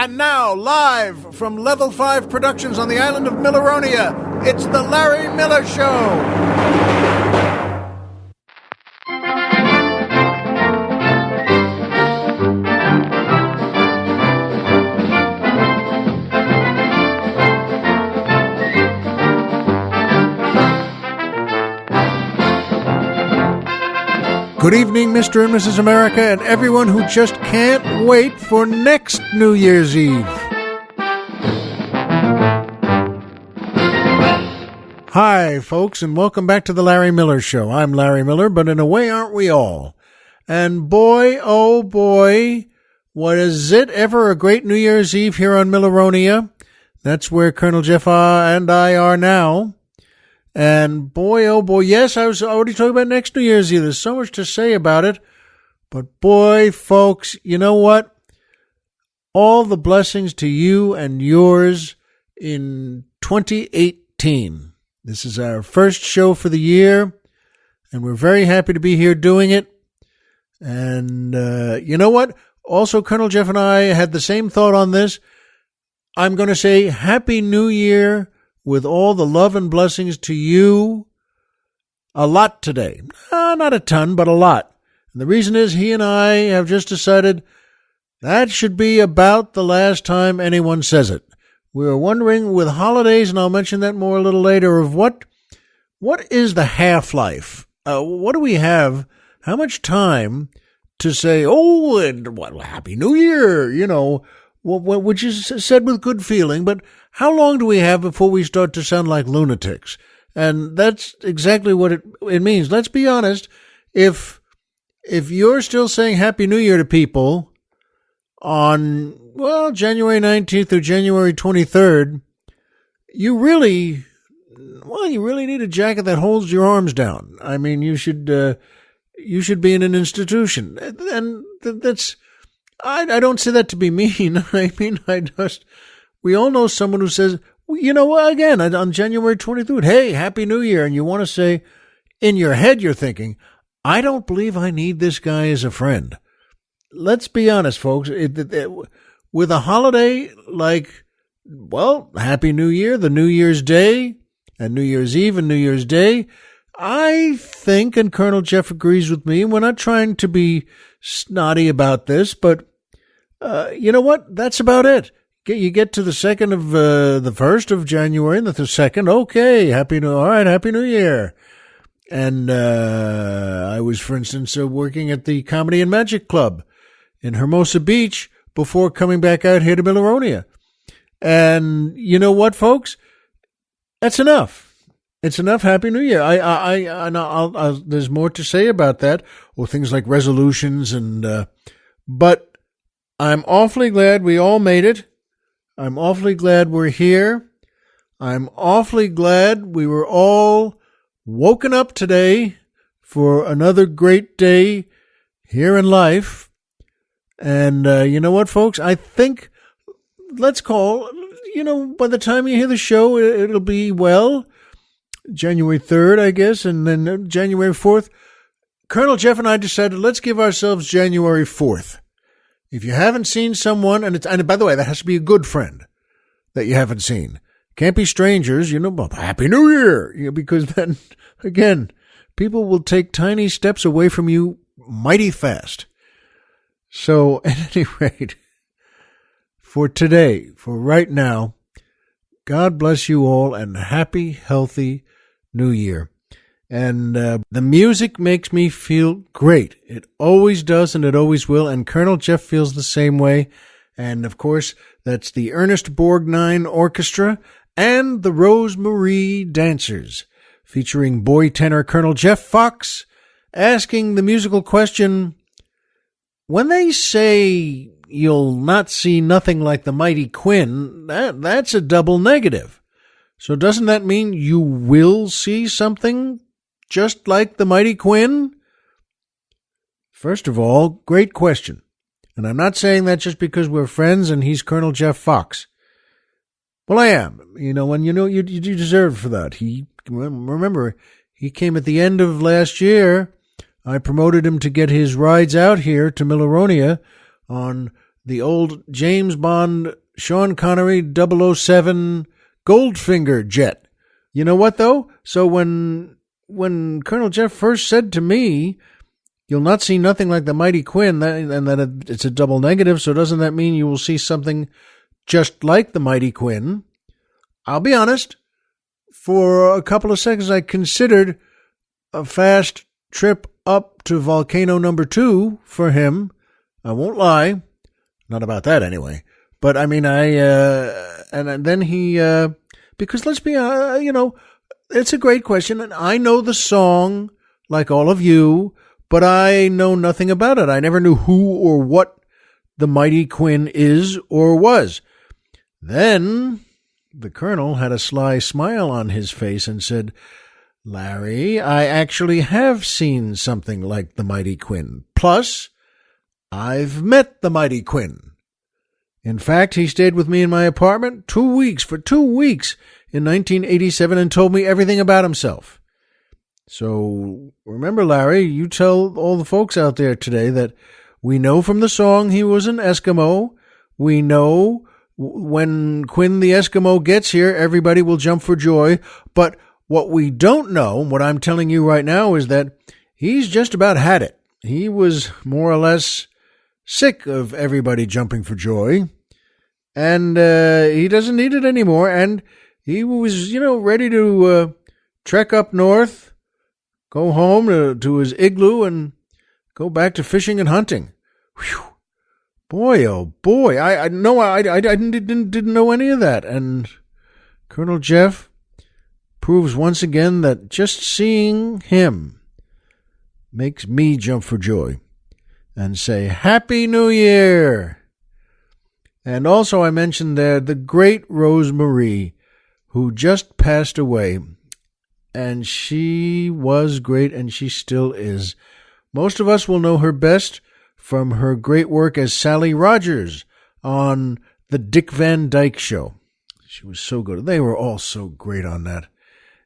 And now, live from Level 5 Productions on the island of Milleronia, it's The Larry Miller Show. Good evening, Mr. and Mrs. America, and everyone who just can't wait for next New Year's Eve. Hi, folks, and welcome back to the Larry Miller Show. I'm Larry Miller, but in a way, aren't we all? And boy, oh boy, was it ever a great New Year's Eve here on Milleronia. That's where Colonel Jeff and I are now. And boy, oh boy, yes, I was already talking about next New Year's Eve. There's so much to say about it. But boy, folks, you know what? All the blessings to you and yours in 2018. This is our first show for the year, and we're very happy to be here doing it. And you know what? Also, Colonel Jeff and I had the same thought on this. I'm going to say Happy New Year with all the love and blessings to you. A lot today. Not a ton, but a lot. And the reason is he and I have just decided that should be about the last time anyone says it. We were wondering with holidays, and I'll mention that more a little later, of what is the half-life? What do we have? How much time to say, oh, and what, Happy New Year, you know, which is said with good feeling, but how long do we have before we start to sound like lunatics? And that's exactly what it means. Let's be honest. If you're still saying Happy New Year to people on, well, January 19th or January 23rd, you really need a jacket that holds your arms down. I mean, you should be in an institution. And that's, I don't say that to be mean. I mean, we all know someone who says, you know, again, on January 23rd, hey, Happy New Year. And you want to say, in your head, you're thinking, I don't believe I need this guy as a friend. Let's be honest, folks. With a holiday like, well, Happy New Year, the New Year's Day, and New Year's Eve and New Year's Day, I think, and Colonel Jeff agrees with me, we're not trying to be snotty about this, but you know what? That's about it. You get to the 2nd of the 1st of January and the 2nd. Okay, Happy New Year. And I was, for instance, working at the Comedy and Magic Club in Hermosa Beach before coming back out here to Milleronia. And you know what, folks? That's enough. It's enough. Happy New Year. I'll there's more to say about that, or things like resolutions but I'm awfully glad we all made it. I'm awfully glad we're here. I'm awfully glad we were all woken up today for another great day here in life. And you know what, folks? I think let's call, by the time you hear the show, it'll be, well, January 3rd, I guess, and then January 4th. Colonel Jeff and I decided let's give ourselves January 4th. If you haven't seen someone, and by the way, that has to be a good friend that you haven't seen. Can't be strangers, Happy New Year, because then, again, people will take tiny steps away from you mighty fast. So, at any rate, for today, for right now, God bless you all and happy, healthy New Year. And the music makes me feel great. It always does, and it always will. And Colonel Jeff feels the same way. And, of course, that's the Ernest Borgnine Orchestra and the Rosemarie Dancers, featuring boy tenor Colonel Jeff Fox, asking the musical question, when they say you'll not see nothing like the mighty Quinn, that's a double negative. So doesn't that mean you will see something just like the mighty Quinn? First of all, great question. And I'm not saying that just because we're friends and he's Colonel Jeff Fox. Well, I am. And you deserve for that. Remember, he came at the end of last year. I promoted him to get his rides out here to Milleronia on the old James Bond, Sean Connery 007 Goldfinger jet. You know what, though? So when Colonel Jeff first said to me, "You'll not see nothing like the Mighty Quinn," and that it's a double negative, so doesn't that mean you will see something just like the Mighty Quinn? I'll be honest, for a couple of seconds I considered a fast trip up to volcano number 2 for him. I won't lie. Not about that anyway. But I mean, and then he, because let's be, it's a great question. And I know the song like all of you, but I know nothing about it. I never knew who or what the Mighty Quinn is or was. Then the Colonel had a sly smile on his face and said, "Larry, I actually have seen something like the Mighty Quinn. Plus, I've met the Mighty Quinn. In fact, he stayed with me in my apartment for 2 weeks in 1987 and told me everything about himself." So remember, Larry, you tell all the folks out there today that we know from the song he was an Eskimo. We know when Quinn the Eskimo gets here, everybody will jump for joy. But what we don't know, what I'm telling you right now, is that he's just about had it. He was more or less sick of everybody jumping for joy, and he doesn't need it anymore. And he was, ready to trek up north, go home to his igloo, and go back to fishing and hunting. Whew. Boy, oh boy! I didn't know any of that. And Colonel Jeff proves once again that just seeing him makes me jump for joy and say, "Happy New Year!" And also I mentioned there the great Rose Marie, who just passed away. And she was great, and she still is. Most of us will know her best from her great work as Sally Rogers on the Dick Van Dyke Show. She was so good. They were all so great on that.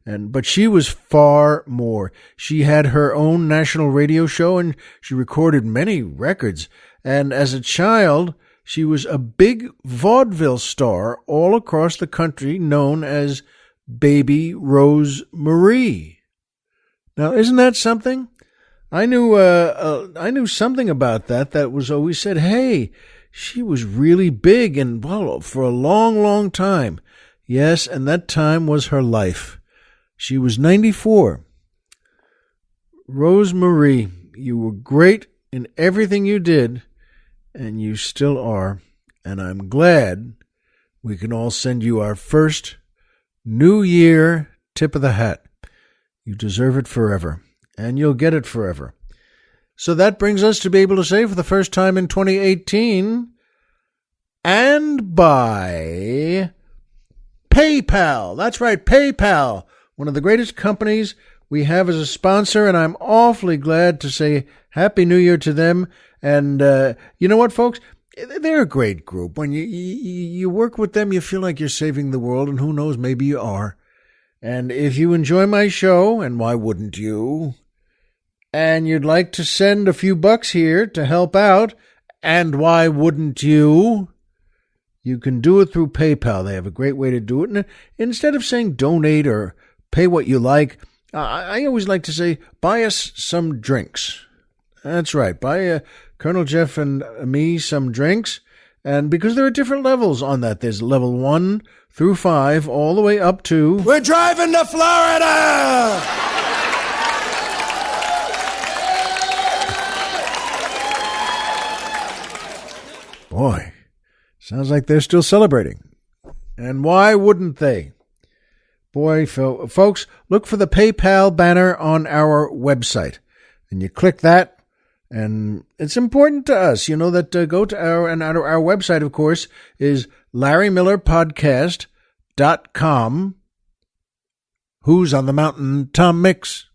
But she was far more. She had her own national radio show, and she recorded many records. And as a child, she was a big vaudeville star all across the country, known as Baby Rose Marie. Now, isn't that something? I knew something about that was always said, hey, she was really big and, well, for a long, long time. Yes, and that time was her life. She was 94. Rose Marie, you were great in everything you did, and you still are. And I'm glad we can all send you our first New Year tip of the hat. You deserve it forever, and you'll get it forever. So that brings us to be able to say for the first time in 2018, and by PayPal. That's right, PayPal, one of the greatest companies we have as a sponsor, and I'm awfully glad to say Happy New Year to them. And you know what, folks? They're a great group. When you work with them, you feel like you're saving the world, and who knows, maybe you are. And if you enjoy my show, and why wouldn't you, and you'd like to send a few bucks here to help out, and why wouldn't you, you can do it through PayPal. They have a great way to do it. And instead of saying donate or pay what you like, I always like to say, buy us some drinks. That's right. Buy Colonel Jeff and me some drinks. And because there are different levels on that, there's level 1 through 5, all the way up to... We're driving to Florida! Boy, sounds like they're still celebrating. And why wouldn't they? Boy, folks, look for the PayPal banner on our website. And you click that, and it's important to us, that go to our website, of course, is LarryMillerPodcast.com. Who's on the Mountain? Tom Mix.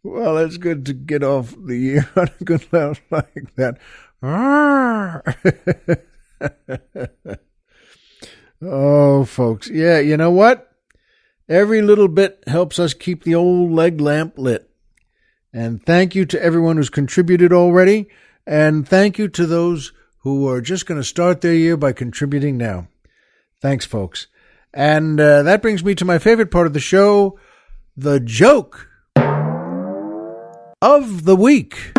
Well, it's good to get off the year on a good laugh like that. Oh, folks. Yeah, you know what? Every little bit helps us keep the old leg lamp lit. And thank you to everyone who's contributed already. And thank you to those who are just going to start their year by contributing now. Thanks, folks. And that brings me to my favorite part of the show, the joke of the week.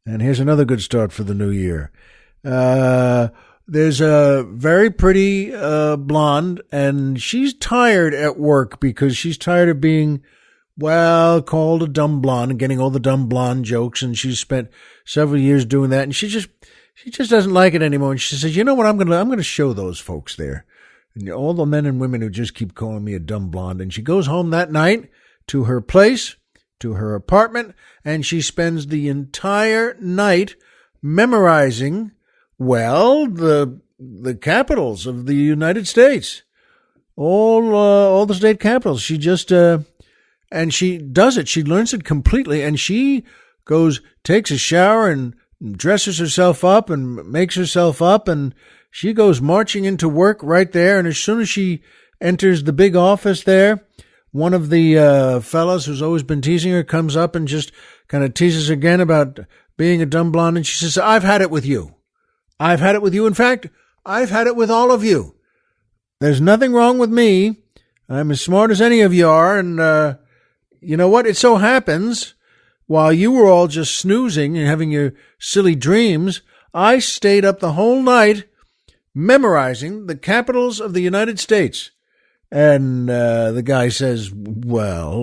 And here's another good start for the new year. There's a very pretty blonde, and she's tired at work because she's tired of being, well, called a dumb blonde and getting all the dumb blonde jokes, and she's spent several years doing that, and she just doesn't like it anymore. And she says, you know what, I'm gonna show those folks there, and all the men and women who just keep calling me a dumb blonde. And she goes home that night to her place, to her apartment, and she spends the entire night memorizing, well, the capitals of the United States, all the state capitals. She just and she does it. She learns it completely, and she takes a shower and dresses herself up and makes herself up, and she goes marching into work right there. And as soon as she enters the big office there, one of the fellas who's always been teasing her comes up and just kind of teases her again about being a dumb blonde. And she says, I've had it with you. I've had it with you. In fact, I've had it with all of you. There's nothing wrong with me. I'm as smart as any of you are. And you know what? It so happens, while you were all just snoozing and having your silly dreams, I stayed up the whole night memorizing the capitals of the United States. And the guy says, well,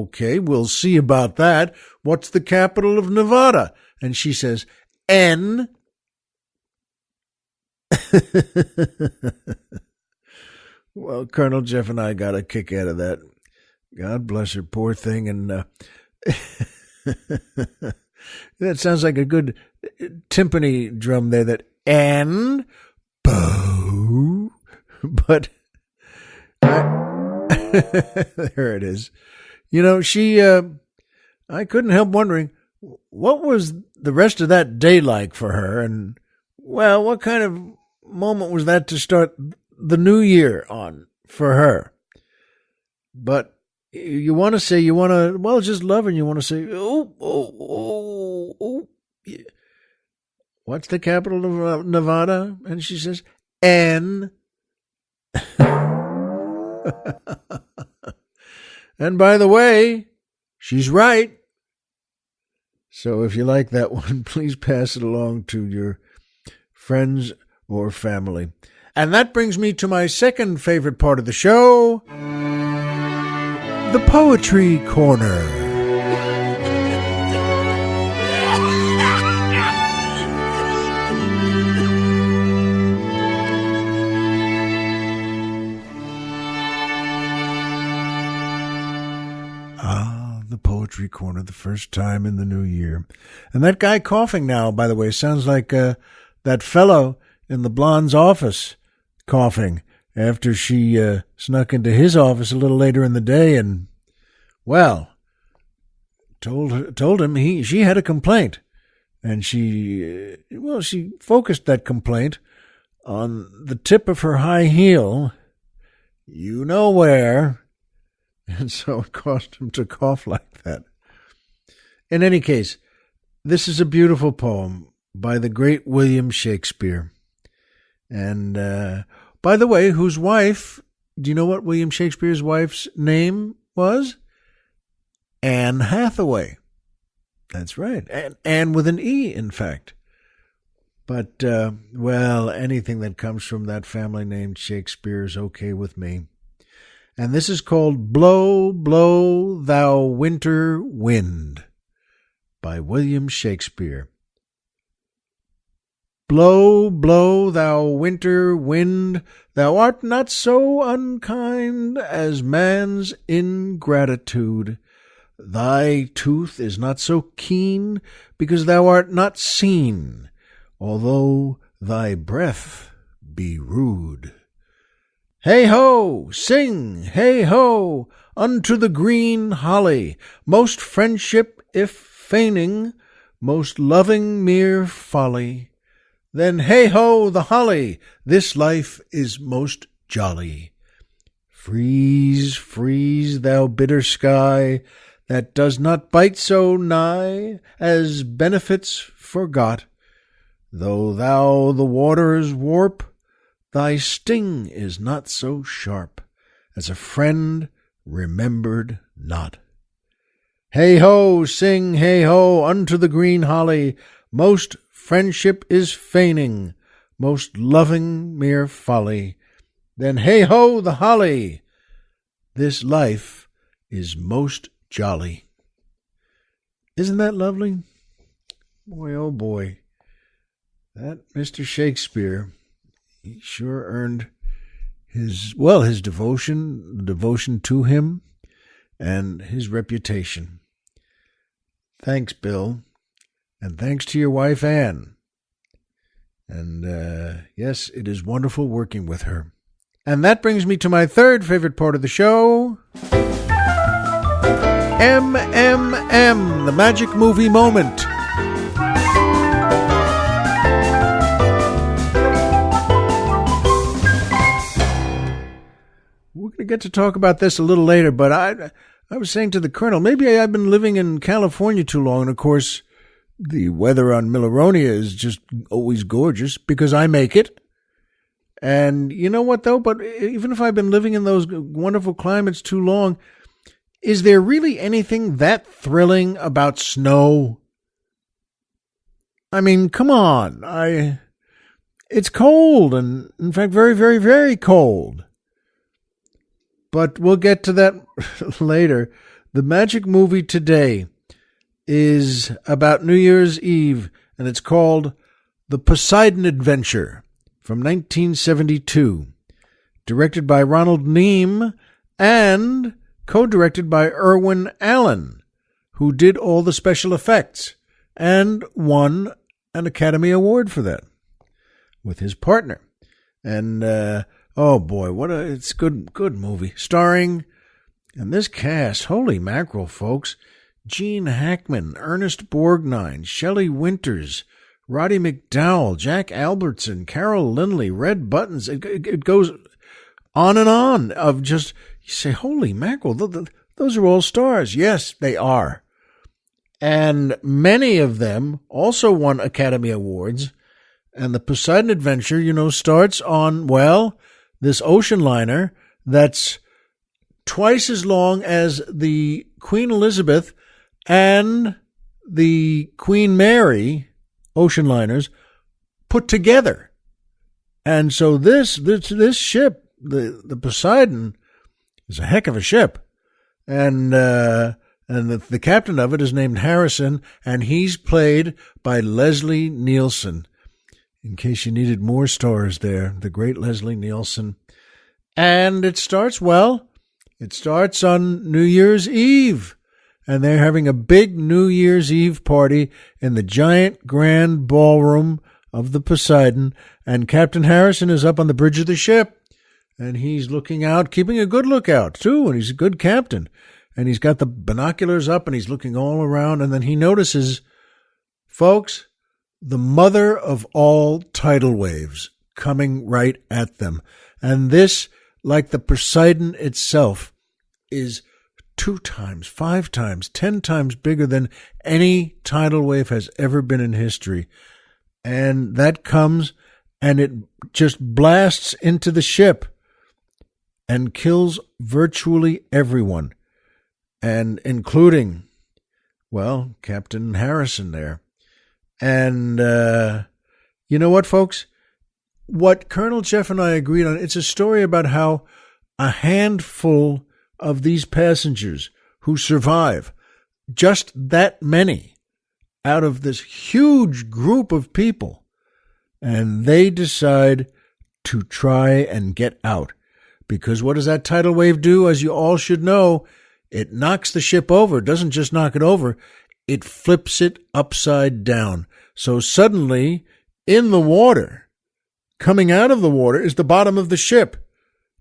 okay, we'll see about that. What's the capital of Nevada? And she says, N. Well, Colonel Jeff and I got a kick out of that. God bless her, poor thing. And that sounds like a good timpani drum there, that N, bo, but there it is. You know, I couldn't help wondering, what was the rest of that day like for her? And, well, what kind of moment was that to start the new year on for her? But just love her, and you want to say, oh. Yeah. What's the capital of Nevada? And she says, N. And by the way, she's right. So if you like that one, please pass it along to your friends or family. And that brings me to my second favorite part of the show, the Poetry Corner. The Poetry Corner, the first time in the new year. And that guy coughing now, by the way, sounds like that fellow in the blonde's office coughing after she snuck into his office a little later in the day and, well, told him she had a complaint. And she focused that complaint on the tip of her high heel, you know where. And so it caused him to cough like that. In any case, this is a beautiful poem by the great William Shakespeare. And, by the way, whose wife, do you know what William Shakespeare's wife's name was? Anne Hathaway. That's right. Anne with an E, in fact. But, well, anything that comes from that family named Shakespeare is okay with me. And this is called Blow, Blow, Thou Winter Wind by William Shakespeare. Blow, blow, thou winter wind, thou art not so unkind as man's ingratitude. Thy tooth is not so keen because thou art not seen, although thy breath be rude. Hey-ho, sing, hey-ho, unto the green holly, most friendship if feigning, most loving mere folly. Then hey-ho the holly, this life is most jolly. Freeze, freeze, thou bitter sky, that does not bite so nigh as benefits forgot. Though thou the waters warp, thy sting is not so sharp as a friend remembered not. Hey-ho, sing hey-ho unto the green holly, most friendship is feigning, most loving mere folly. Then hey-ho the holly, this life is most jolly. Isn't that lovely? Boy, oh boy. That Mr. Shakespeare, he sure earned his devotion to him, and his reputation. Thanks, Bill, and thanks to your wife, Anne. And yes, it is wonderful working with her. And that brings me to my third favorite part of the show. MMM, the Magic Movie Moment. We're going to get to talk about this a little later, but I was saying to the Colonel, maybe I've been living in California too long, and of course, the weather on Milleronia is just always gorgeous because I make it. And you know what, though? But even if I've been living in those wonderful climates too long, is there really anything that thrilling about snow? I mean, come on. It's cold, and in fact, very, very, very cold. But we'll get to that later. The magic movie today is about New Year's Eve, and it's called The Poseidon Adventure from 1972, directed by Ronald Neame and co-directed by Irwin Allen, who did all the special effects and won an Academy Award for that with his partner. And oh boy, it's good movie, starring, and this cast, holy mackerel, folks, Gene Hackman, Ernest Borgnine, Shelley Winters, Roddy McDowall, Jack Albertson, Carol Lindley, Red Buttons. It goes on and on of just, you say, holy mackerel, those are all stars. Yes, they are. And many of them also won Academy Awards. And the Poseidon Adventure, starts on, this ocean liner that's twice as long as the Queen Elizabeth and the Queen Mary ocean liners put together. And so this ship, the Poseidon, is a heck of a ship. And the captain of it is named Harrison, and he's played by Leslie Nielsen. In case you needed more stars there, the great Leslie Nielsen. And it starts on New Year's Eve. And they're having a big New Year's Eve party in the giant grand ballroom of the Poseidon. And Captain Harrison is up on the bridge of the ship. And he's looking out, keeping a good lookout, too. And he's a good captain. And he's got the binoculars up and he's looking all around. And then he notices, folks, the mother of all tidal waves coming right at them. And this, like the Poseidon itself, is 2 times, 5 times, 10 times bigger than any tidal wave has ever been in history. And that comes and it just blasts into the ship and kills virtually everyone, and including, Captain Harrison there. And you know what, folks? What Colonel Jeff and I agreed on, it's a story about how a handful of these passengers who survive, just that many out of this huge group of people, and they decide to try and get out. Because what does that tidal wave do? As you all should know, it knocks the ship over. It doesn't just knock it over, it flips it upside down. So suddenly, in the water, coming out of the water, is the bottom of the ship.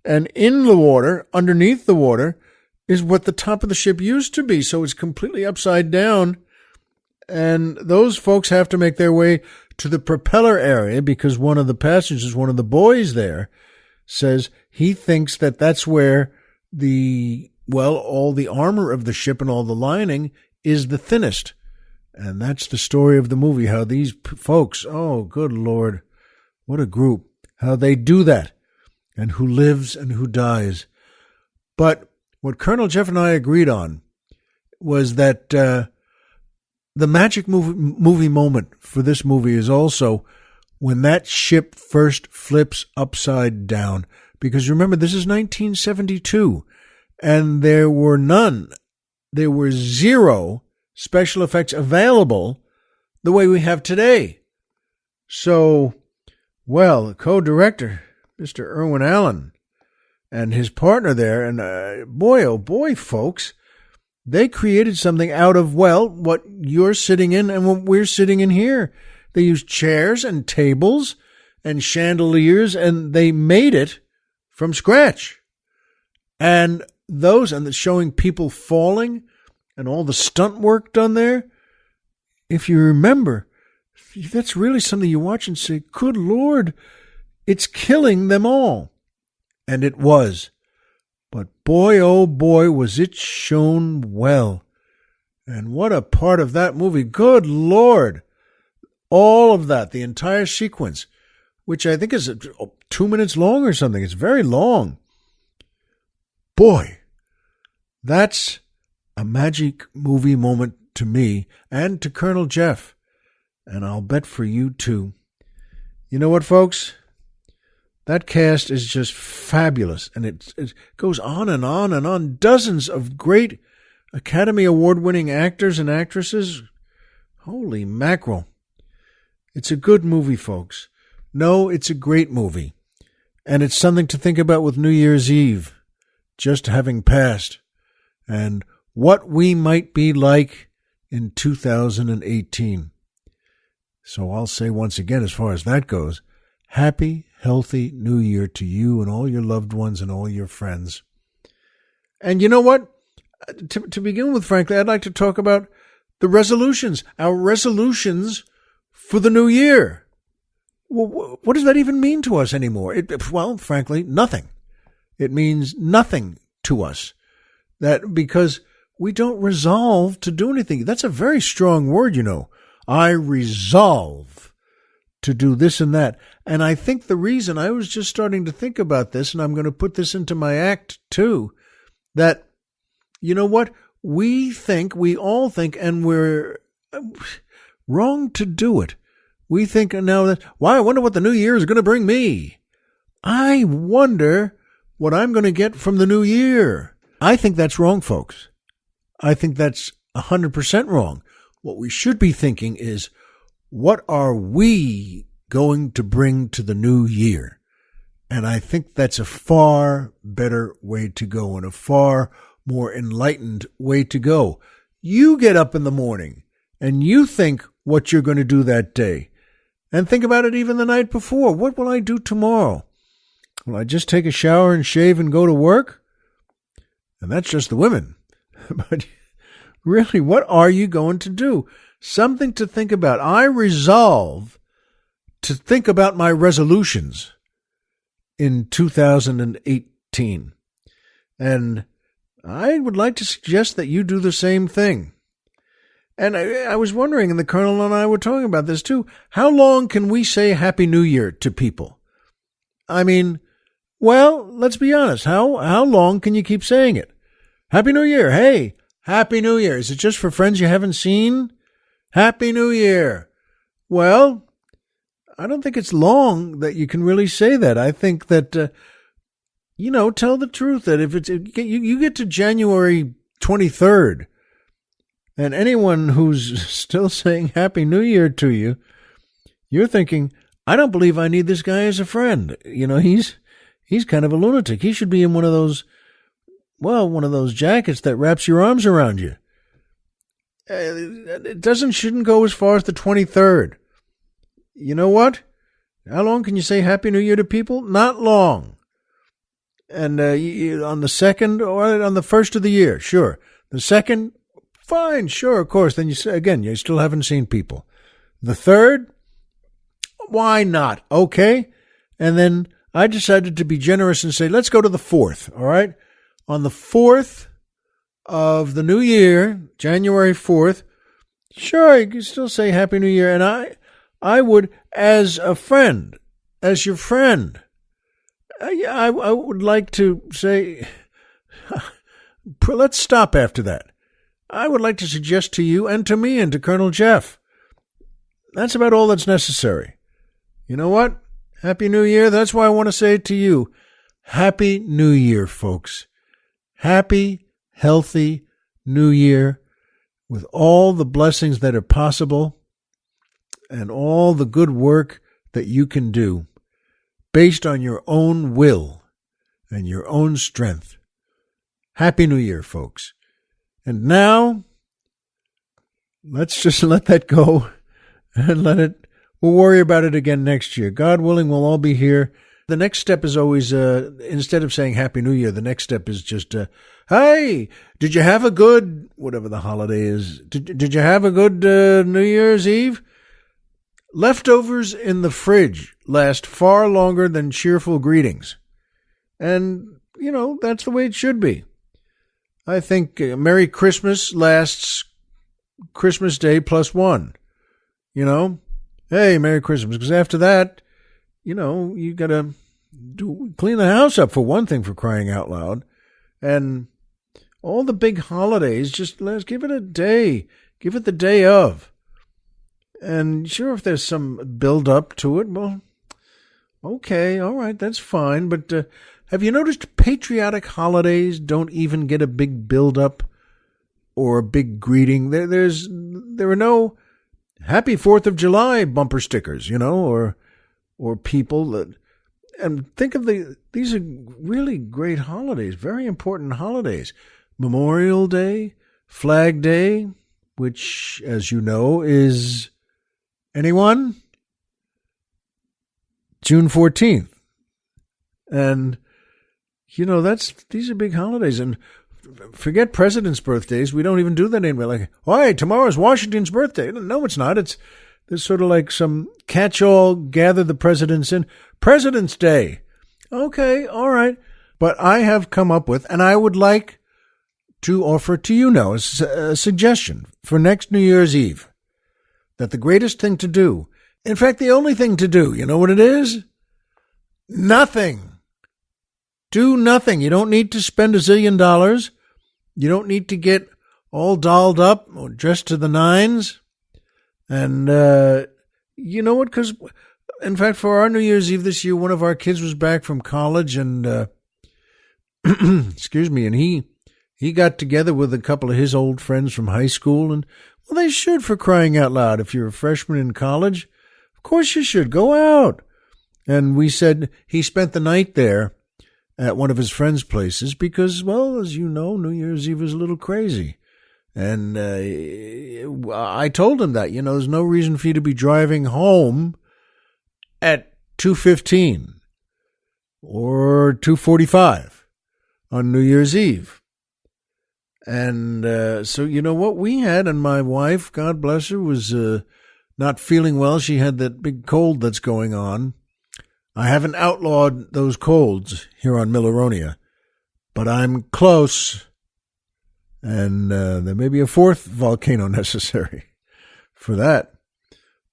And in the water, underneath the water, is what the top of the ship used to be. So it's completely upside down. And those folks have to make their way to the propeller area because one of the passengers, one of the boys there, says he thinks that that's where all the armor of the ship and all the lining is the thinnest. And that's the story of the movie, how these folks, oh, good Lord, what a group, how they do that, and who lives and who dies. But what Colonel Jeff and I agreed on was that the magic movie moment for this movie is also when that ship first flips upside down. Because remember, this is 1972, and there were zero special effects available the way we have today. So, the co-director, Mr. Irwin Allen, and his partner there, and boy, oh boy, folks, they created something out of, what you're sitting in and what we're sitting in here. They used chairs and tables and chandeliers, and they made it from scratch. And showing people falling and all the stunt work done there, if you remember, that's really something you watch and say, good Lord, it's killing them all. And it was. But boy, oh boy, was it shown well. And what a part of that movie. Good Lord. All of that, the entire sequence, which I think is 2 minutes long or something. It's very long. Boy, that's a magic movie moment to me and to Colonel Jeff. And I'll bet for you too. You know what, folks? That cast is just fabulous. And it goes on and on and on. Dozens of great Academy Award-winning actors and actresses. Holy mackerel. It's a good movie, folks. No, it's a great movie. And it's something to think about with New Year's Eve just having passed. And what we might be like in 2018. So I'll say once again, as far as that goes, happy, healthy New Year to you and all your loved ones and all your friends. And you know what? To begin with, frankly, I'd like to talk about the resolutions, our resolutions for the new year. Well, what does that even mean to us anymore? Frankly, nothing. It means nothing to us. That because we don't resolve to do anything. That's a very strong word, you know. I resolve to do this and that. And I think the reason, I was just starting to think about this, and I'm going to put this into my act too, that, you know what? We all think, and we're wrong to do it. We think now that, I wonder what the new year is going to bring me. I wonder what I'm going to get from the new year. I think that's wrong, folks. I think that's 100% wrong. What we should be thinking is, what are we going to bring to the new year? And I think that's a far better way to go and a far more enlightened way to go. You get up in the morning and you think what you're going to do that day. And think about it even the night before. What will I do tomorrow? Will I just take a shower and shave and go to work? And that's just the women. But really, what are you going to do? Something to think about. I resolve to think about my resolutions in 2018. And I would like to suggest that you do the same thing. And I was wondering, and the Colonel and I were talking about this too, how long can we say Happy New Year to people? I mean, let's be honest. How long can you keep saying it? Happy New Year. Hey, Happy New Year. Is it just for friends you haven't seen? Happy New Year. Well, I don't think it's long that you can really say that. I think that, tell the truth that if you get to January 23rd, and anyone who's still saying Happy New Year to you, you're thinking, I don't believe I need this guy as a friend. He's kind of a lunatic. He should be in one of those jackets that wraps your arms around you. It shouldn't go as far as the 23rd. You know what? How long can you say Happy New Year to people? Not long. And on the 2nd or on the 1st of the year, sure. The 2nd, fine, sure, of course. Then you say, again, you still haven't seen people. The 3rd, why not? Okay. And then I decided to be generous and say, let's go to the 4th, all right? On the 4th of the new year, January 4th, sure, you can still say Happy New Year. And I would, as a friend, as your friend, I would like to say, let's stop after that. I would like to suggest to you and to me and to Colonel Jeff, that's about all that's necessary. You know what? Happy New Year. That's why I want to say it to you. Happy New Year, folks. Happy, healthy New Year with all the blessings that are possible and all the good work that you can do based on your own will and your own strength. Happy New Year, folks. And now, let's just let that go and we'll worry about it again next year. God willing, we'll all be here. The next step is always, instead of saying Happy New Year, the next step is just, hey, did you have a good, whatever the holiday is, did you have a good New Year's Eve? Leftovers in the fridge last far longer than cheerful greetings. And, that's the way it should be. I think Merry Christmas lasts Christmas Day +1. Hey, Merry Christmas. Because after that, you got to clean the house up, for one thing, for crying out loud. And all the big holidays, just let's give it a day. Give it the day of. And sure, if there's some build up to it, well, okay, all right, that's fine. But have you noticed patriotic holidays don't even get a big build up or a big greeting? There are no Happy 4th of July bumper stickers, or people that, and think of these are really great holidays, very important holidays. Memorial Day, Flag Day, which, as you know, is anyone? June 14th. And, these are big holidays. And forget presidents' birthdays. We don't even do that anymore. Like, hey, tomorrow's Washington's birthday. No, it's not. There's sort of like some catch-all, gather the presidents in. President's Day. Okay, all right. But I have come up with, and I would like to offer to you now a suggestion for next New Year's Eve, that the greatest thing to do, in fact, the only thing to do, you know what it is? Nothing. Do nothing. You don't need to spend $1 zillion. You don't need to get all dolled up or dressed to the nines. And you know what? Because, in fact, for our New Year's Eve this year, one of our kids was back from college and, excuse me, and he got together with a couple of his old friends from high school. And, well, they should, for crying out loud. If you're a freshman in college, of course you should. Go out. And we said he spent the night there at one of his friends' places because, well, as you know, New Year's Eve is a little crazy. And I told him that, there's no reason for you to be driving home at 2:15 or 2:45 on New Year's Eve. And so, you know what we had, and my wife, God bless her, was not feeling well. She had that big cold that's going on. I haven't outlawed those colds here on Milleronia, but I'm close, and there may be a 4th volcano necessary for that.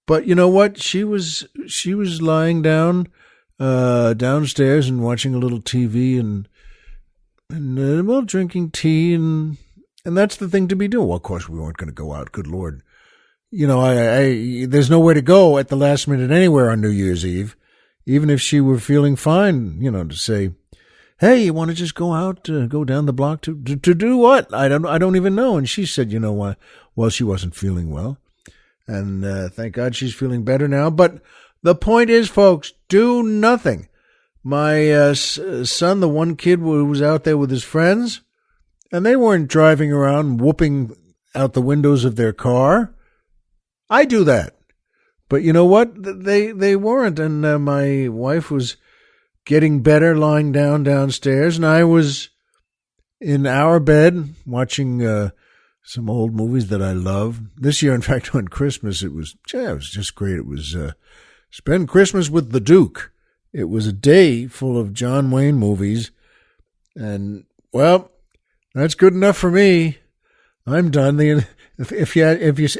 But you know what? She was lying down downstairs and watching a little TV and well, drinking tea, and that's the thing to be doing. Well, of course, we weren't going to go out. Good Lord, there's nowhere to go at the last minute anywhere on New Year's Eve. Even if she were feeling fine, to say, hey, you want to just go out, go down the block to do what? I don't even know. And she said, well, she wasn't feeling well. And thank God she's feeling better now. But the point is, folks, do nothing. My son, the one kid who was out there with his friends, and they weren't driving around whooping out the windows of their car. I do that. But you know what? They weren't. And my wife was getting better lying downstairs, and I was in our bed watching some old movies that I love. This year, in fact, on Christmas, it was just great. It was Spend Christmas with the Duke. It was a day full of John Wayne movies. And, well, that's good enough for me. I'm done. If you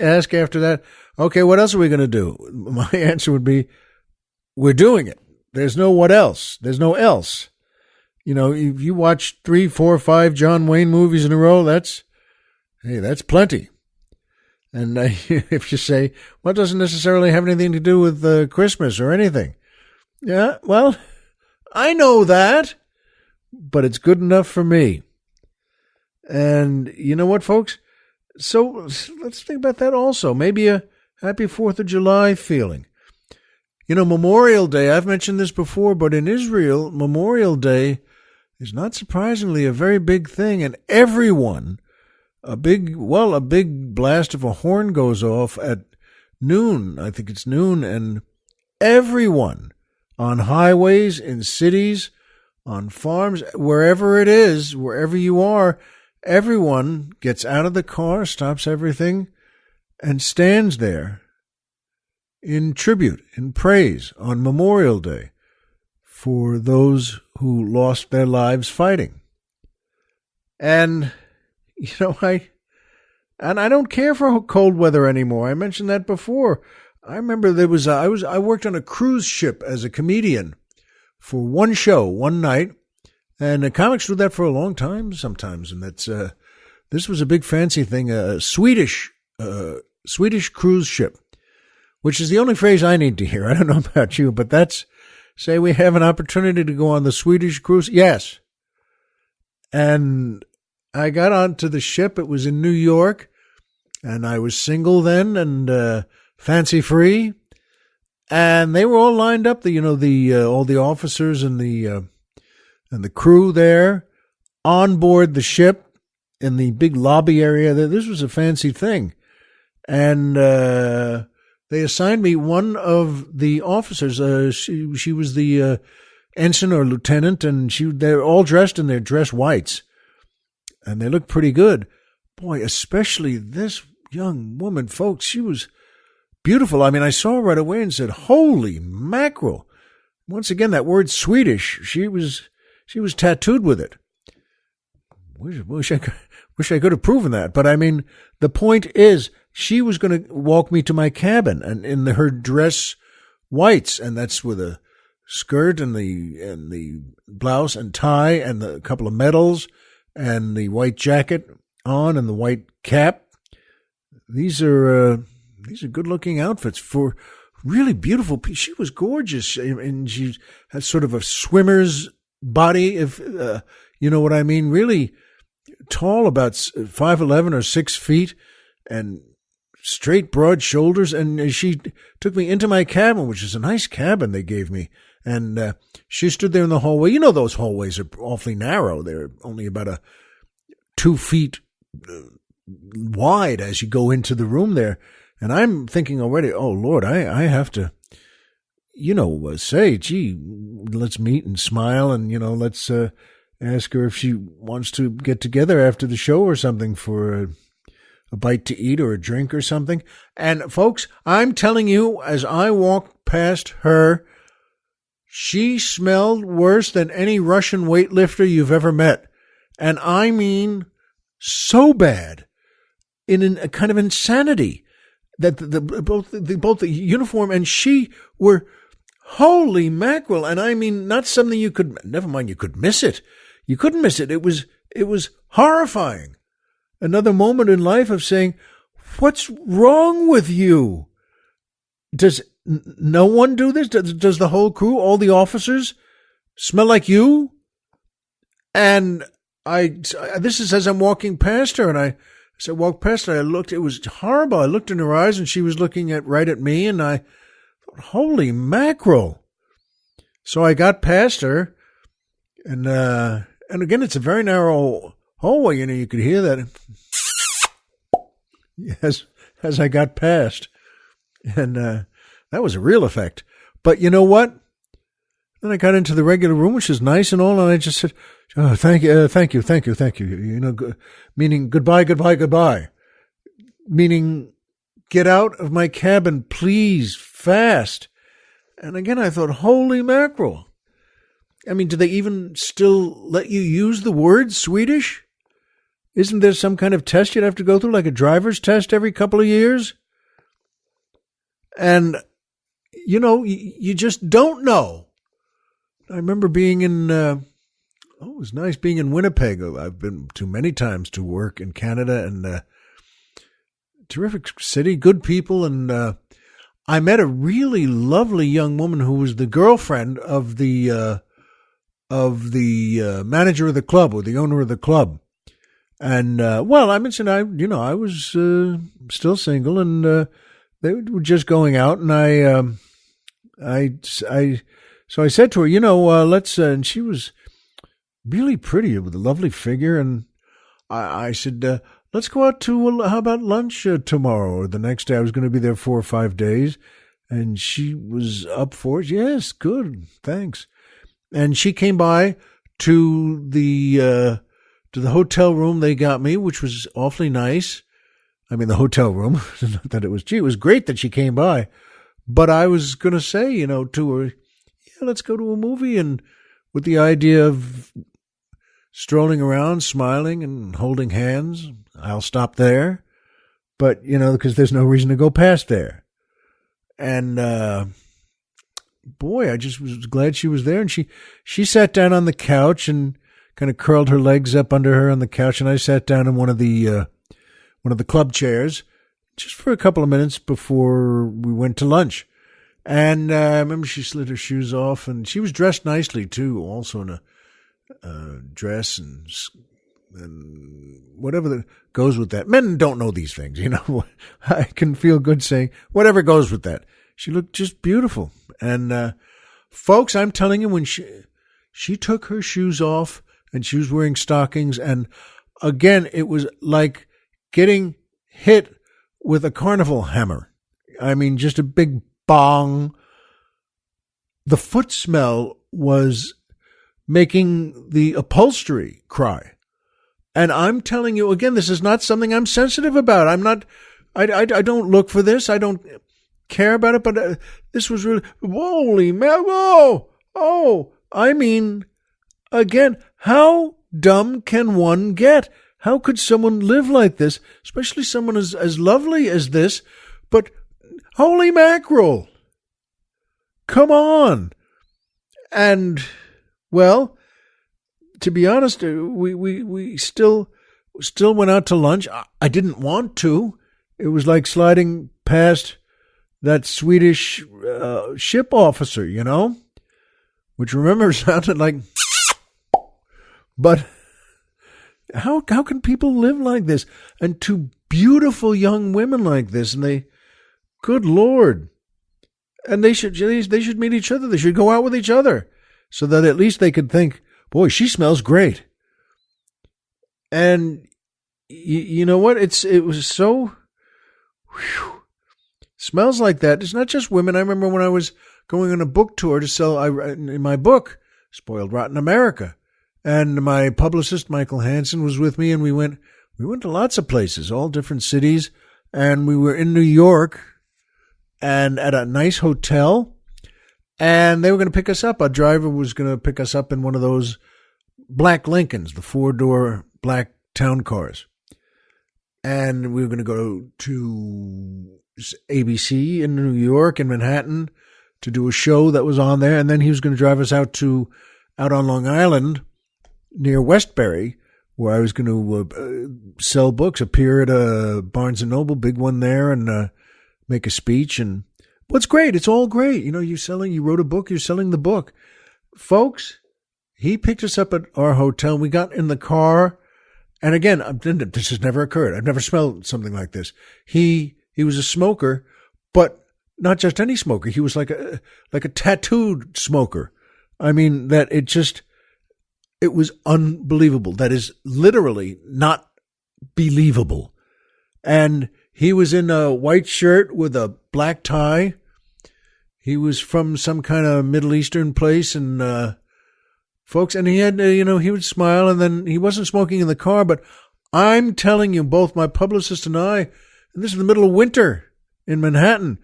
ask after that, okay, what else are we going to do? My answer would be, we're doing it. There's no what else. There's no else. You know, if you watch 3, 4, 5 John Wayne movies in a row, that's plenty. And if you say, well, it doesn't necessarily have anything to do with Christmas or anything. Yeah, well, I know that, but it's good enough for me. And you know what, folks? So let's think about that also. Maybe a happy 4th of July feeling. You know, Memorial Day, I've mentioned this before, but in Israel, Memorial Day is not surprisingly a very big thing. And everyone, a big blast of a horn goes off at noon. I think it's noon. And everyone on highways, in cities, on farms, wherever it is, wherever you are, everyone gets out of the car, stops everything, and stands there in tribute, in praise on Memorial Day for those who lost their lives fighting. And, you know, I don't care for cold weather anymore. I mentioned that before. I remember I worked on a cruise ship as a comedian for one show, one night, and the comics do that for a long time sometimes. And this was a big fancy thing, a Swedish cruise ship, which is the only phrase I need to hear. I don't know about you, but say we have an opportunity to go on the Swedish cruise. Yes. And I got onto the ship. It was in New York, and I was single then and fancy free. And they were all lined up. All the officers and the crew there on board the ship in the big lobby area. This was a fancy thing, and they assigned me one of the officers. She was the ensign or lieutenant, and they're all dressed in their dress whites, and they looked pretty good. Boy, especially this young woman, folks. She was beautiful. I mean, I saw her right away and said, "Holy mackerel!" Once again, that word Swedish. She was tattooed with it. Wish I could have proven that. But I mean, the point is, she was going to walk me to my cabin, and in her dress whites, and that's with a skirt and the blouse and tie and a couple of medals and the white jacket on and the white cap. These are good looking outfits for really beautiful people. She was gorgeous, and she had sort of a swimmer's body, if you know what I mean. Really tall, about 5'11" or 6 feet, and straight, broad shoulders. And she took me into my cabin, which is a nice cabin they gave me. And she stood there in the hallway. You know, those hallways are awfully narrow. They're only about 2 feet wide as you go into the room there. And I'm thinking already, oh, Lord, I have to, say, gee, let's meet and smile, and, let's ask her if she wants to get together after the show or something for a bite to eat or a drink or something. And, folks, I'm telling you, as I walked past her, she smelled worse than any Russian weightlifter you've ever met. And I mean so bad, in a kind of insanity, that both the uniform and she were, holy mackerel. And I mean, not something you could, never mind, you could miss it. You couldn't miss it. It was horrifying. Another moment in life of saying, what's wrong with you? Does no one do this? Does the whole crew, all the officers, smell like you? And this is as I'm walking past her, and I walked past her, I looked, it was horrible. I looked in her eyes, and she was looking right at me, and I thought, holy mackerel. So I got past her, and again, it's a very narrow hallway, you could hear that. Yes, as I got past. And that was a real effect. But you know what? Then I got into the regular room, which is nice and all, and I just said, oh, thank you. Meaning goodbye. Meaning get out of my cabin, please, fast. And again, I thought, holy mackerel. I mean, do they even still let you use the word Swedish? Isn't there some kind of test you'd have to go through, like a driver's test every couple of years? And, you just don't know. I remember being in, it was nice being in Winnipeg. I've been to many times to work in Canada, and terrific city, good people. And I met a really lovely young woman who was the girlfriend of the manager of the club, or the owner of the club. And, I mentioned I was still single, and they were just going out, and so I said to her, let's, and she was really pretty with a lovely figure, and I said, let's go out to, how about lunch tomorrow or the next day? I was going to be there 4 or 5 days, and she was up for it. Yes, good, thanks. And she came by to the hotel room they got me, which was awfully nice. I mean, the hotel room, not that it was cheap. It was great that she came by. But I was going to say, to her, yeah, let's go to a movie, and with the idea of strolling around, smiling and holding hands. I'll stop there. But, because there's no reason to go past there. And, boy, I just was glad she was there. And she sat down on the couch and kind of curled her legs up under her on the couch, and I sat down in one of the club chairs just for a couple of minutes before we went to lunch. And I remember she slid her shoes off, and she was dressed nicely too, also in a dress and whatever that goes with that. Men don't know these things, I can feel good saying whatever goes with that. She looked just beautiful. And folks, I'm telling you, when she took her shoes off, and she was wearing stockings, and again, it was like getting hit with a carnival hammer. I mean, just a big bong. The foot smell was making the upholstery cry. And I'm telling you, again, this is not something I'm sensitive about. I don't look for this. I don't care about it, but this was really, holy man, oh, I mean, again, how dumb can one get? How could someone live like this, especially someone as lovely as this? But holy mackerel, come on. And, well, to be honest, we still went out to lunch. I didn't want to. It was like sliding past that Swedish ship officer, which, remember, sounded like... But how can people live like this? And two beautiful young women like this, and they, good Lord, and they should meet each other. They should go out with each other, so that at least they could think, boy, she smells great. And you know what? It was so, smells like that. It's not just women. I remember when I was going on a book tour to sell in my book, Spoiled Rotten America. And my publicist, Michael Hansen, was with me, and we went to lots of places, all different cities. And we were in New York and at a nice hotel, and they were going to pick us up. Our driver was going to pick us up in one of those black Lincolns, the 4-door black town cars. And we were going to go to ABC in New York, in Manhattan, to do a show that was on there. And then he was going to drive us out on Long Island, near Westbury, where I was going to sell books, appear at a Barnes & Noble, big one there, and make a speech. And what's great, it's all great. You wrote a book, you're selling the book. Folks, he picked us up at our hotel. We got in the car, and again, this has never occurred. I've never smelled something like this. He was a smoker, but not just any smoker. He was like a tattooed smoker. I mean, that it was unbelievable. That is literally not believable. And he was in a white shirt with a black tie. He was from some kind of Middle Eastern place, and folks, and he had, he would smile, and then he wasn't smoking in the car, but I'm telling you, both my publicist and I, and this is the middle of winter in Manhattan,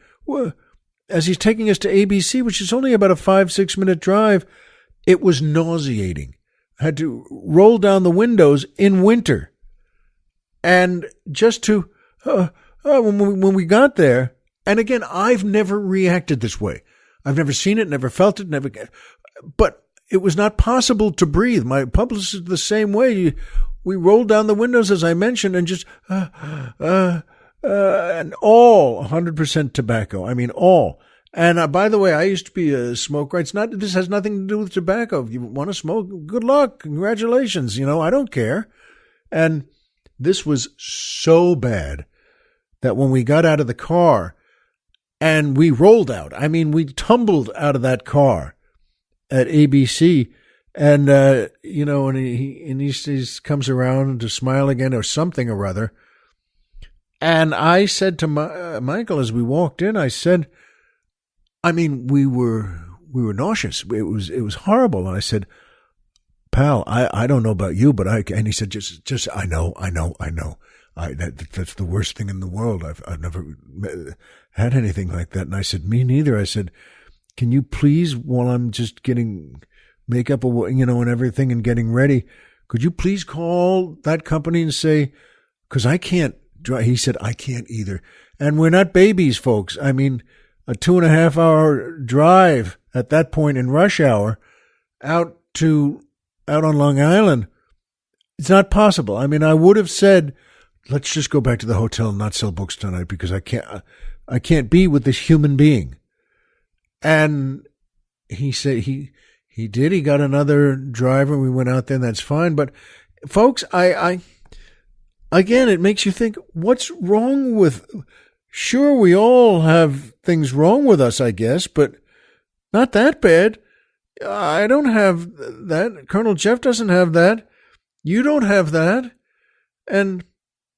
as he's taking us to ABC, which is only about a 5-6 minute drive, it was nauseating. I had to roll down the windows in winter. And just to, when we got there, and again, I've never reacted this way. I've never seen it, never felt it, but it was not possible to breathe. My publicist is the same way. We rolled down the windows, as I mentioned, and just, and all 100% tobacco. I mean, all. And by the way, I used to be a smoker. This has nothing to do with tobacco. If you want to smoke, good luck. Congratulations. I don't care. And this was so bad that when we got out of the car and we rolled out, I mean, we tumbled out of that car at ABC, and, and he comes around to smile again or something or other. And I said to Michael as we walked in, I said, I mean, we were nauseous. It was horrible. And I said, pal, I don't know about you, but and he said, just, I know. That's the worst thing in the world. I've never had anything like that. And I said, me neither. I said, can you please, while I'm just getting makeup, and everything and getting ready, could you please call that company and say, because I can't drive. He said, I can't either. And we're not babies, folks. I mean, a 2.5-hour drive at that point in rush hour out on Long Island. It's not possible. I mean, I would have said, let's just go back to the hotel and not sell books tonight because I can't be with this human being. And he said he did. He got another driver. We went out there, and that's fine. But folks, I again, it makes you think, what's wrong with, sure, we all have things wrong with us, I guess, but not that bad. I don't have that. Colonel Jeff doesn't have that. You don't have that. And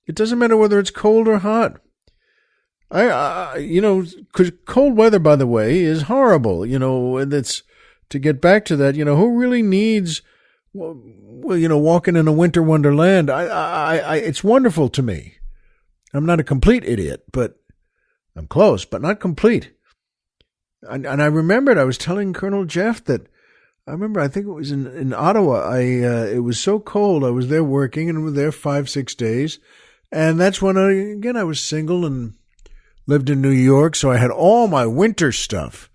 it doesn't matter whether it's cold or hot. Because cold weather, by the way, is horrible, and it's, to get back to that, who really needs, walking in a winter wonderland? It's wonderful to me. I'm not a complete idiot, but I'm close, but not complete. And I remembered, I was telling Colonel Jeff that, I think it was in Ottawa. It was so cold. I was there working and was there 5-6 days. And that's when I was single and lived in New York. So I had all my winter stuff.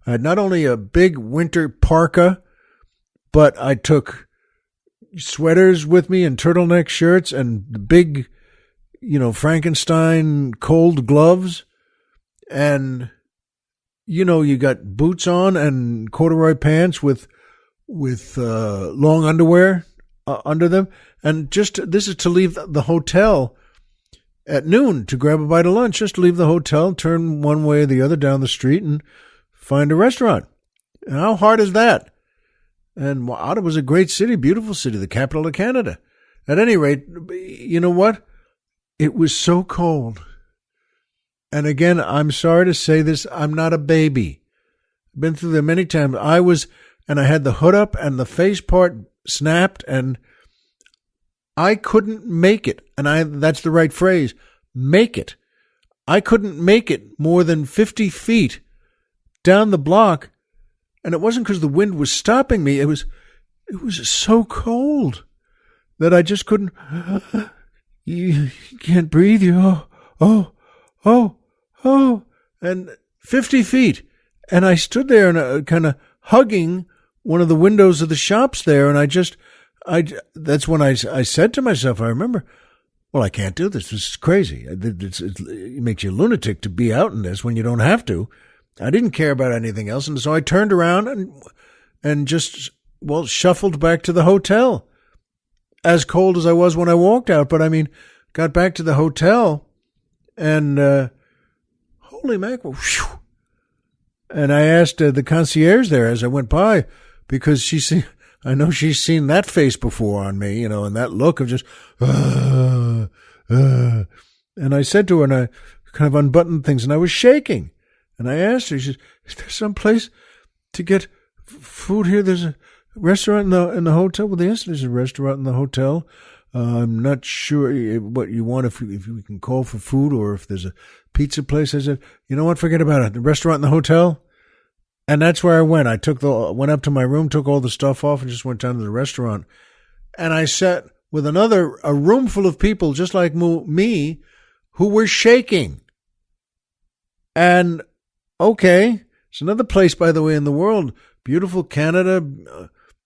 I had not only a big winter parka, but I took sweaters with me and turtleneck shirts and the big, Frankenstein cold gloves. And, you got boots on and corduroy pants with long underwear under them. And this is to leave the hotel at noon to grab a bite of lunch, just to leave the hotel, turn one way or the other down the street and find a restaurant. And how hard is that? And Ottawa's a great city, beautiful city, the capital of Canada. At any rate, you know what? It was so cold. And again, I'm sorry to say this, I'm not a baby. I've been through there many times. And I had the hood up and the face part snapped, and I couldn't make it. And that's the right phrase, make it. I couldn't make it more than 50 feet down the block. And it wasn't because the wind was stopping me. It was so cold that I just couldn't. You can't breathe. And 50 feet. And I stood there and kind of hugging one of the windows of the shops there. And that's when I said to myself, I remember, well, I can't do this. This is crazy. It makes you a lunatic to be out in this when you don't have to. I didn't care about anything else. And so I turned around and just, shuffled back to the hotel, as cold as I was when I walked out. But got back to the hotel and, holy mackerel. Whew. And I asked the concierge there as I went by, because I know she's seen that face before on me, and that look of just, and I said to her, and I kind of unbuttoned things, and I was shaking. And I asked her, she said, is there some place to get food here? There's a restaurant in the hotel. Well, yes, there's a restaurant in the hotel. I'm not sure what you want, if you can call for food or if there's a pizza place. I said, you know what, forget about it. The restaurant and the hotel. And that's where I went. I went up to my room, took all the stuff off, and just went down to the restaurant. And I sat with a room full of people just like me who were shaking. And, okay, it's another place, by the way, in the world, beautiful Canada,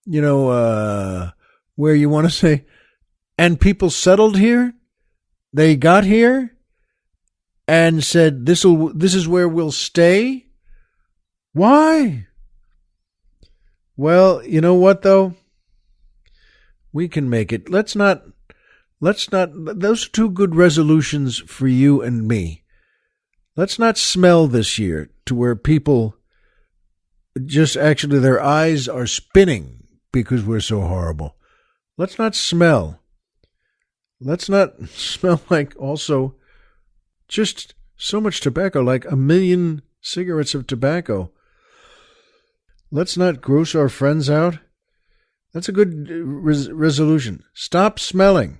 where you want to say, and people settled here. They got here and said, this is where we'll stay. Why? Well, you know what, though? We can make it. Let's not, those are two good resolutions for you and me. Let's not smell this year to where people just actually their eyes are spinning because we're so horrible. Let's not smell. Let's not smell like also just so much tobacco, like 1 million cigarettes of tobacco. Let's not gross our friends out. That's a good resolution. Stop smelling.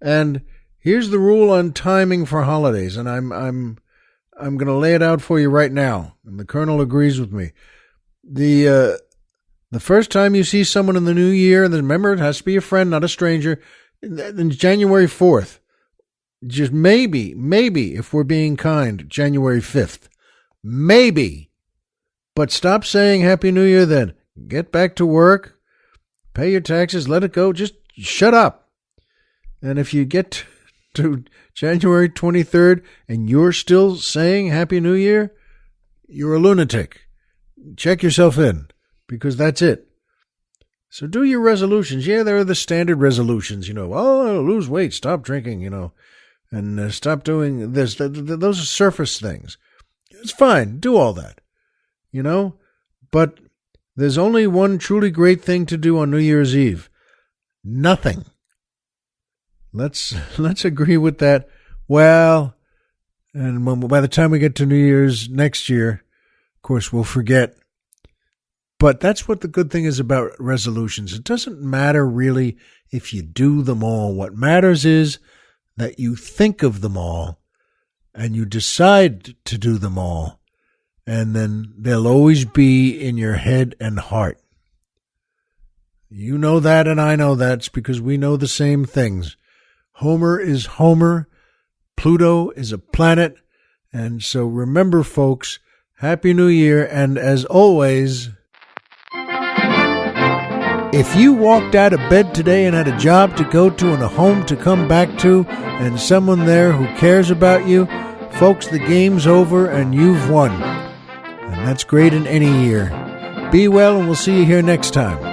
And here's the rule on timing for holidays, and I'm going to lay it out for you right now. And the Colonel agrees with me. The first time you see someone in the new year, and remember it has to be a friend, not a stranger, then January 4th. Just maybe, if we're being kind, January 5th. Maybe. But stop saying Happy New Year then. Get back to work. Pay your taxes. Let it go. Just shut up. And if you get to January 23rd and you're still saying Happy New Year, you're a lunatic. Check yourself in, because that's it. So do your resolutions. Yeah, there are the standard resolutions, lose weight, stop drinking, and stop doing this. Those are surface things. It's fine. Do all that, but there's only one truly great thing to do on New Year's Eve. Nothing. Let's agree with that. Well, and by the time we get to New Year's next year, of course, we'll forget. But that's what the good thing is about resolutions. It doesn't matter really if you do them all. What matters is that you think of them all and you decide to do them all. And then they'll always be in your head and heart. You know that, and I know that. It's because we know the same things. Homer is Homer. Pluto is a planet. And so remember, folks, Happy New Year. And as always, if you walked out of bed today and had a job to go to and a home to come back to and someone there who cares about you, folks, the game's over and you've won. And that's great in any year. Be well, and we'll see you here next time.